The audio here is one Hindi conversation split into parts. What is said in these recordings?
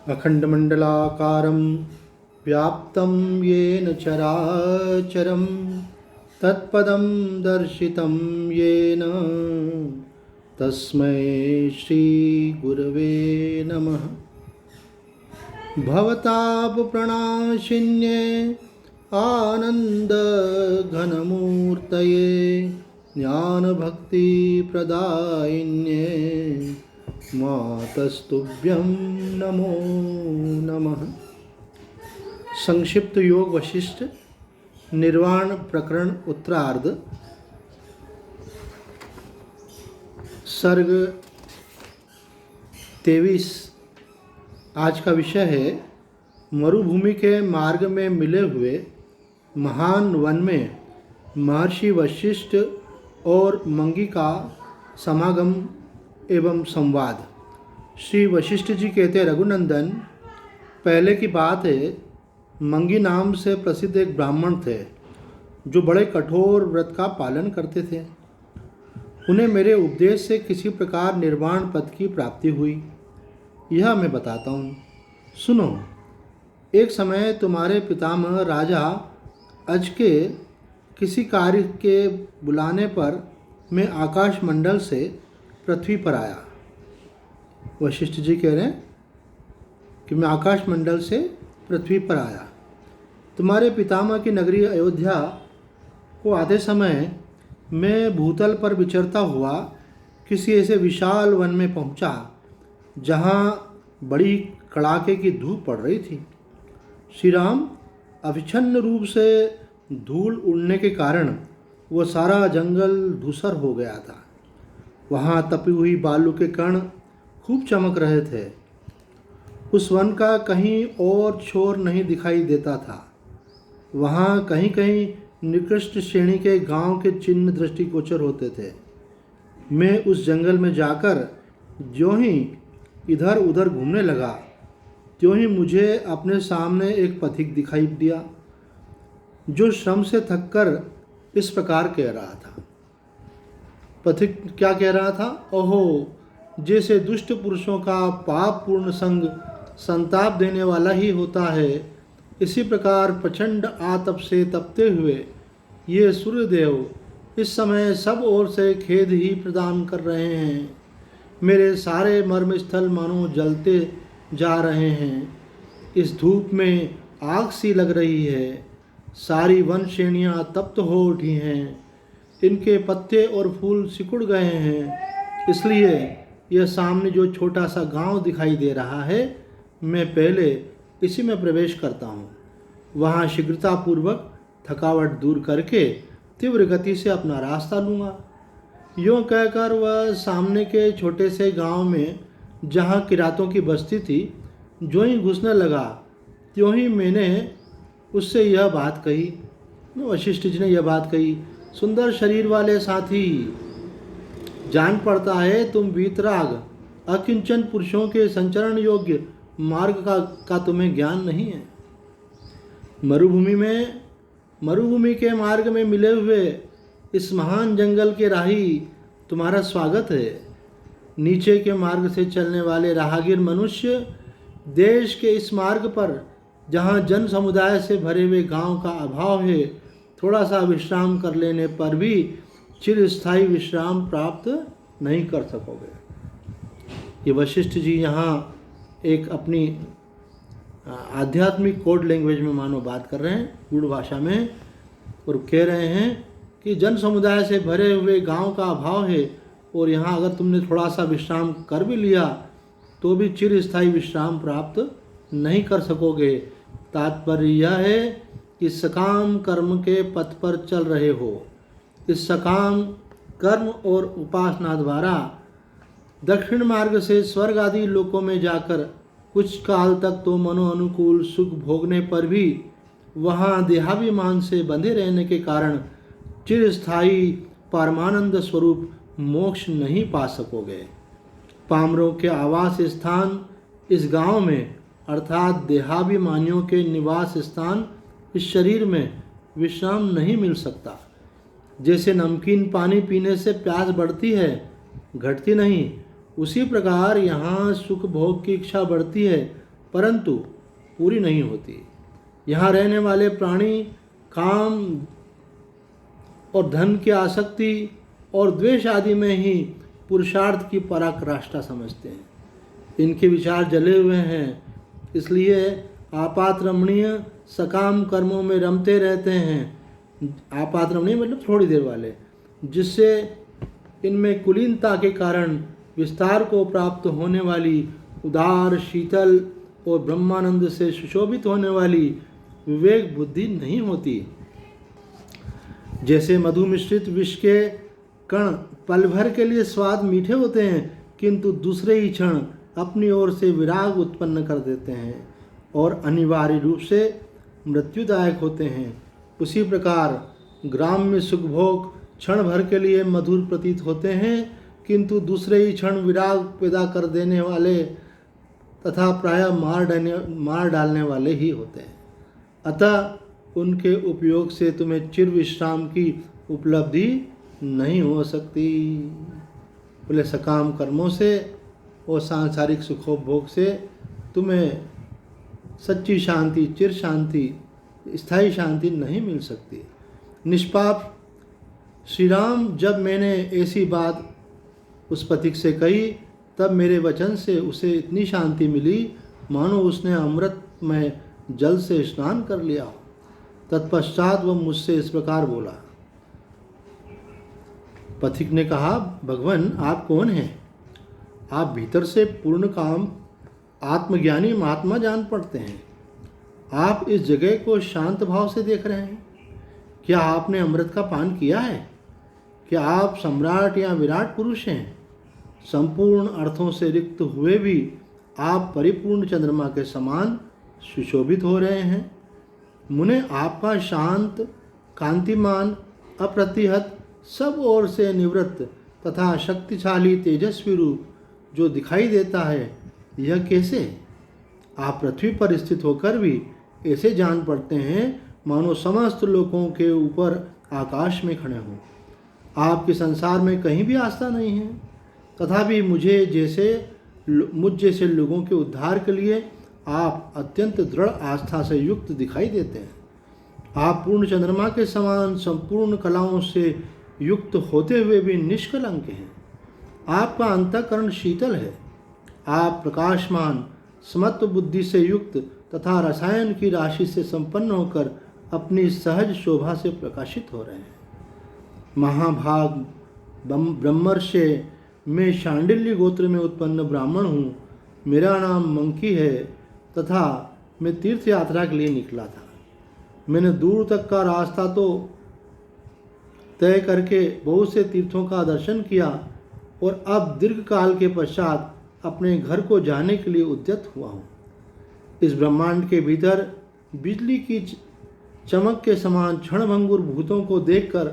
अखंडमंडलाकारं व्याप्तं येन चराचरं तत्पदं दर्शितं येन तस्मै श्रीगुरवे नमः। भवतापप्रणाशिन्ये आनन्दघनमूर्तये ज्ञानभक्तिप्रदायिन्ये मातस्तुभ्यं नमो नमः। संक्षिप्त योग वशिष्ठ निर्वाण प्रकरण उत्तरार्ध सर्ग 23। आज का विषय है मरुभूमि के मार्ग में मिले हुए महान वन में महर्षि वशिष्ठ और मंगी का समागम एवं संवाद। श्री वशिष्ठ जी कहते, रघुनंदन, पहले की बात है, मंगी नाम से प्रसिद्ध एक ब्राह्मण थे जो बड़े कठोर व्रत का पालन करते थे। उन्हें मेरे उपदेश से किसी प्रकार निर्वाण पद की प्राप्ति हुई, यह मैं बताता हूँ। सुनो। एक समय तुम्हारे पितामह राजा अज के किसी कार्य के बुलाने पर मैं आकाश मंडल से पृथ्वी पर आया। वशिष्ठ जी कह रहे हैं कि मैं आकाश मंडल से पृथ्वी पर आया। तुम्हारे पितामह की नगरी अयोध्या को आते समय मैं भूतल पर विचरता हुआ किसी ऐसे विशाल वन में पहुंचा जहाँ बड़ी कड़ाके की धूप पड़ रही थी। श्री राम, अविच्छिन्न रूप से धूल उड़ने के कारण वह सारा जंगल धूसर हो गया था। वहाँ तपी हुई बालू के कण खूब चमक रहे थे। उस वन का कहीं और छोर नहीं दिखाई देता था। वहाँ कहीं कहीं निकृष्ट श्रेणी के गांव के चिन्ह दृष्टिगोचर होते थे। मैं उस जंगल में जाकर ज्यों ही इधर उधर घूमने लगा त्यों ही मुझे अपने सामने एक पथिक दिखाई दिया जो श्रम से थककर इस प्रकार कह रहा था। पथिक क्या कह रहा था? ओहो, जैसे दुष्ट पुरुषों का पाप पूर्ण संग संताप देने वाला ही होता है, इसी प्रकार प्रचंड आतप से तपते हुए ये सूर्यदेव इस समय सब ओर से खेद ही प्रदान कर रहे हैं। मेरे सारे मर्म स्थल मानो जलते जा रहे हैं। इस धूप में आग सी लग रही है। सारी वन श्रेणियाँ तप्त हो उठी हैं। इनके पत्ते और फूल सिकुड़ गए हैं। इसलिए यह सामने जो छोटा सा गांव दिखाई दे रहा है, मैं पहले इसी में प्रवेश करता हूँ। वहाँ शीघ्रतापूर्वक थकावट दूर करके तीव्र गति से अपना रास्ता लूँगा। यूँ कहकर वह सामने के छोटे से गांव में जहाँ किरातों की बस्ती थी जो ही घुसने लगा त्यों ही मैंने उससे यह बात कही। वशिष्ठ जी ने यह बात कही, सुंदर शरीर वाले साथी, जान पड़ता है तुम वीतराग अकिंचन पुरुषों के संचरण योग्य मार्ग का तुम्हें ज्ञान नहीं है। मरुभूमि के मार्ग में मिले हुए इस महान जंगल के राही तुम्हारा स्वागत है। नीचे के मार्ग से चलने वाले राहगीर मनुष्य देश के इस मार्ग पर जहाँ जन समुदाय से भरे हुए गांव का अभाव है, थोड़ा सा विश्राम कर लेने पर भी चिरस्थायी विश्राम प्राप्त नहीं कर सकोगे। ये वशिष्ठ जी यहाँ एक अपनी आध्यात्मिक कोड लैंग्वेज में मानो बात कर रहे हैं, गूढ़ भाषा में, और कह रहे हैं कि जन समुदाय से भरे हुए गांव का अभाव है और यहाँ अगर तुमने थोड़ा सा विश्राम कर भी लिया तो भी चिरस्थायी विश्राम प्राप्त नहीं कर सकोगे। तात्पर्य यह है कि सकाम कर्म के पथ पर चल रहे हो। इस सकाम कर्म और उपासना द्वारा दक्षिण मार्ग से स्वर्ग आदि लोकों में जाकर कुछ काल तक तो मनोअनुकूल सुख भोगने पर भी वहाँ देहाभिमान से बंधे रहने के कारण चिरस्थायी परमानंद स्वरूप मोक्ष नहीं पा सकोगे। पामरों के आवास स्थान इस गांव में अर्थात देहाभिमानियों के निवास स्थान इस शरीर में विश्राम नहीं मिल सकता। जैसे नमकीन पानी पीने से प्यास बढ़ती है, घटती नहीं, उसी प्रकार यहाँ सुख भोग की इच्छा बढ़ती है परंतु पूरी नहीं होती। यहाँ रहने वाले प्राणी काम और धन की आसक्ति और द्वेष आदि में ही पुरुषार्थ की पराकाष्ठा समझते हैं। इनके विचार जले हुए हैं, इसलिए आपात रमणीय सकाम कर्मों में रमते रहते हैं। आपात रमणीय मतलब थोड़ी देर वाले, जिससे इनमें कुलीनता के कारण विस्तार को प्राप्त होने वाली उदार शीतल और ब्रह्मानंद से सुशोभित होने वाली विवेक बुद्धि नहीं होती। जैसे मधु मिश्रित विष के कण पल भर के लिए स्वाद मीठे होते हैं, किंतु दूसरे ही क्षण अपनी ओर से विराग उत्पन्न कर देते हैं और अनिवार्य रूप से मृत्युदायक होते हैं, उसी प्रकार ग्राम में सुख भोग क्षण भर के लिए मधुर प्रतीत होते हैं, किंतु दूसरे ही क्षण विराग पैदा कर देने वाले तथा प्रायः मार डालने वाले ही होते हैं। अतः उनके उपयोग से तुम्हें चिर विश्राम की उपलब्धि नहीं हो सकती। बोले सकाम कर्मों से और सांसारिक सुखोपभोग से तुम्हें सच्ची शांति, चिर शांति, स्थायी शांति नहीं मिल सकती। निष्पाप श्री राम, जब मैंने ऐसी बात उस पथिक से कही, तब मेरे वचन से उसे इतनी शांति मिली मानो उसने अमृत में जल से स्नान कर लिया हो। तत्पश्चात वह मुझसे इस प्रकार बोला। पथिक ने कहा, भगवान आप कौन हैं? आप भीतर से पूर्ण काम आत्मज्ञानी महात्मा जान पड़ते हैं। आप इस जगह को शांत भाव से देख रहे हैं। क्या आपने अमृत का पान किया है? क्या आप सम्राट या विराट पुरुष हैं? संपूर्ण अर्थों से रिक्त हुए भी आप परिपूर्ण चंद्रमा के समान सुशोभित हो रहे हैं। मुने आपका शांत, कांतिमान, अप्रतिहत, सब ओर से निवृत्त तथा शक्तिशाली तेजस्वी रूप जो दिखाई देता है, यह कैसे? आप पृथ्वी पर स्थित होकर भी ऐसे जान पड़ते हैं मानो समस्त लोगों के ऊपर आकाश में खड़े हों। आपके संसार में कहीं भी आस्था नहीं है, तथापि मुझ जैसे लोगों के उद्धार के लिए आप अत्यंत दृढ़ आस्था से युक्त दिखाई देते हैं। आप पूर्ण चंद्रमा के समान संपूर्ण कलाओं से युक्त होते हुए भी निष्कलंक हैं। आपका अंतःकरण शीतल है। आप प्रकाशमान, समत्व बुद्धि से युक्त तथा रसायन की राशि से संपन्न होकर अपनी सहज शोभा से प्रकाशित हो रहे हैं। महाभाग ब्रह्मर्षि, मैं शांडिल्य गोत्र में उत्पन्न ब्राह्मण हूँ। मेरा नाम मंकी है तथा मैं तीर्थ यात्रा के लिए निकला था। मैंने दूर तक का रास्ता तो तय करके बहुत से तीर्थों का दर्शन किया और अब दीर्घ काल के पश्चात अपने घर को जाने के लिए उद्यत हुआ हूँ। इस ब्रह्मांड के भीतर बिजली की चमक के समान क्षणभंगुर भूतों को देखकर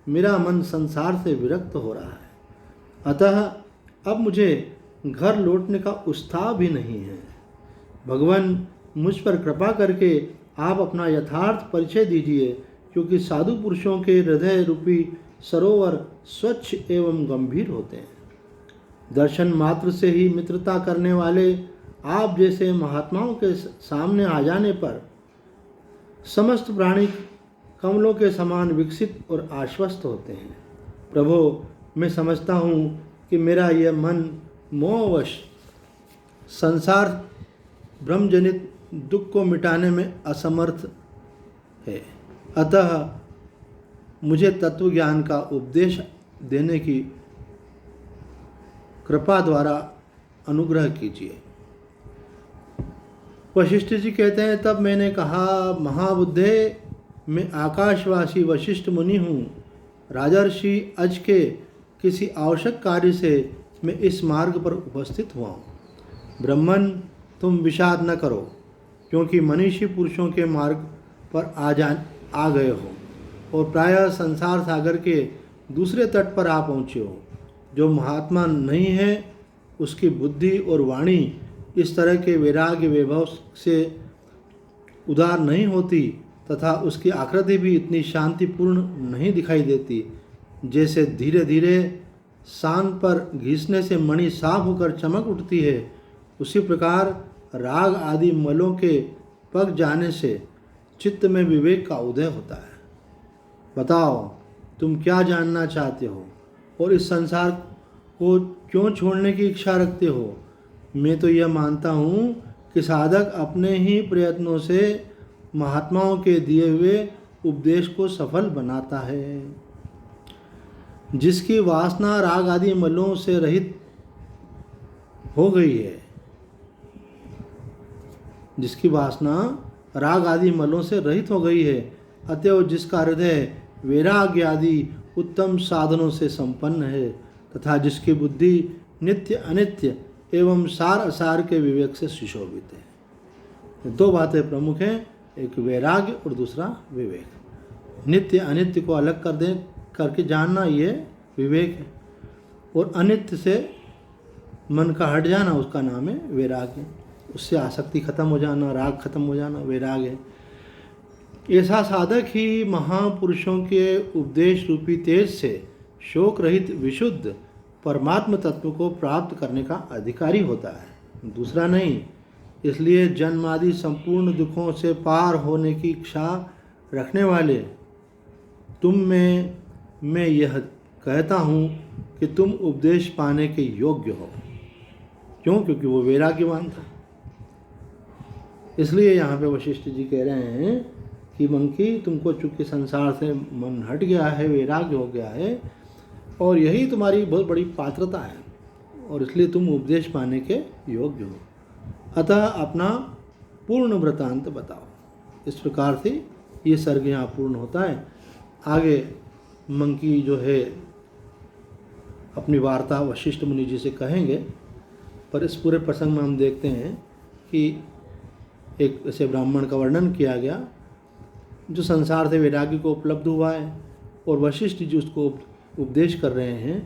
मेरा मन संसार से विरक्त हो रहा है। अतः अब मुझे घर लौटने का उत्साह भी नहीं है। भगवान, मुझ पर कृपा करके आप अपना यथार्थ परिचय दीजिए, क्योंकि साधु पुरुषों के हृदय रूपी सरोवर स्वच्छ एवं गंभीर होते हैं। दर्शन मात्र से ही मित्रता करने वाले आप जैसे महात्माओं के सामने आ जाने पर समस्त प्राणी कमलों के समान विकसित और आश्वस्त होते हैं। प्रभो, मैं समझता हूँ कि मेरा यह मन मोहवश संसार ब्रह्मजनित दुख को मिटाने में असमर्थ है। अतः मुझे तत्व ज्ञान का उपदेश देने की कृपा द्वारा अनुग्रह कीजिए। वशिष्ठ जी कहते हैं, तब मैंने कहा, महाबुद्धे, मैं आकाशवासी वशिष्ठ मुनि हूँ। राजर्षि अज के किसी आवश्यक कार्य से मैं इस मार्ग पर उपस्थित हुआ हूँ। ब्रह्मन, तुम विषाद न करो, क्योंकि मनीषी पुरुषों के मार्ग पर आ गए हो और प्रायः संसार सागर के दूसरे तट पर आ पहुँचे हो। जो महात्मा नहीं है उसकी बुद्धि और वाणी इस तरह के वैराग्य वैभव से उदार नहीं होती तथा उसकी आकृति भी इतनी शांतिपूर्ण नहीं दिखाई देती। जैसे धीरे धीरे सान पर घिसने से मणि साफ होकर चमक उठती है, उसी प्रकार राग आदि मलों के पक जाने से चित्त में विवेक का उदय होता है। बताओ तुम क्या जानना चाहते हो और इस संसार को क्यों छोड़ने की इच्छा रखते हो? मैं तो यह मानता हूँ कि साधक अपने ही प्रयत्नों से महात्माओं के दिए हुए उपदेश को सफल बनाता है। जिसकी वासना राग आदि मलों से रहित हो गई है, जिसकी वासना राग आदि मलों से रहित हो गई है, अतएव जिसका हृदय वैराग्य आदि उत्तम साधनों से संपन्न है तथा जिसकी बुद्धि नित्य अनित्य एवं सार असार के विवेक से सुशोभित है। दो बातें प्रमुख हैं, एक वैराग्य और दूसरा विवेक। नित्य अनित्य को अलग करके जानना ये विवेक है, और अनित्य से मन का हट जाना उसका नाम है वैराग्य। उससे आसक्ति खत्म हो जाना, राग खत्म हो जाना वैराग्य है। ऐसा साधक ही महापुरुषों के उपदेश रूपी तेज से शोक रहित विशुद्ध परमात्म तत्व को प्राप्त करने का अधिकारी होता है, दूसरा नहीं। इसलिए जन्म आदि संपूर्ण दुखों से पार होने की इच्छा रखने वाले तुम में मैं यह कहता हूँ कि तुम उपदेश पाने के योग्य हो। क्यों? क्योंकि वो वैराग्यवान था। इसलिए यहाँ पे वशिष्ठ जी कह रहे हैं कि मंकी, तुमको चूँकि संसार से मन हट गया है, वैराग्य हो गया है, और यही तुम्हारी बहुत बड़ी पात्रता है, और इसलिए तुम उपदेश पाने के योग्य हो। अतः अपना पूर्ण वृतांत बताओ। इस प्रकार से ये सर्ग यहाँ पूर्ण होता है। आगे मंकी जो है अपनी वार्ता वशिष्ठ मुनि जी से कहेंगे, पर इस पूरे प्रसंग में हम देखते हैं कि एक ऐसे ब्राह्मण का वर्णन किया गया जो संसार से वैराग्य को उपलब्ध हुआ है, और वशिष्ठ जी उसको उपदेश कर रहे हैं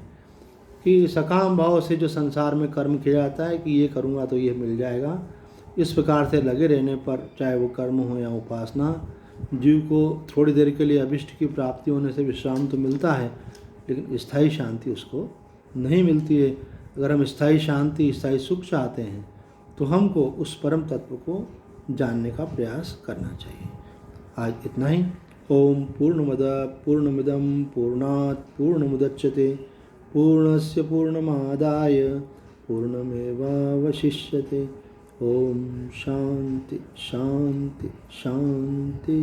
कि सकाम भाव से जो संसार में कर्म किया जाता है कि ये करूँगा तो ये मिल जाएगा, इस प्रकार से लगे रहने पर चाहे वो कर्म हो या उपासना, जीव को थोड़ी देर के लिए अभिष्ट की प्राप्ति होने से विश्राम तो मिलता है, लेकिन स्थायी शांति उसको नहीं मिलती है। अगर हम स्थायी शांति, स्थायी सुख चाहते हैं तो हमको उस परम तत्व को जानने का प्रयास करना चाहिए। आज इतना ही। ओम पूर्णमद पूर्णमिदं पूर्णात् पूर्णमुदच्यते पूर्णस्य पूर्णमादाय पूर्णमेवावशिष्यते। ओम शांति शांति शांति।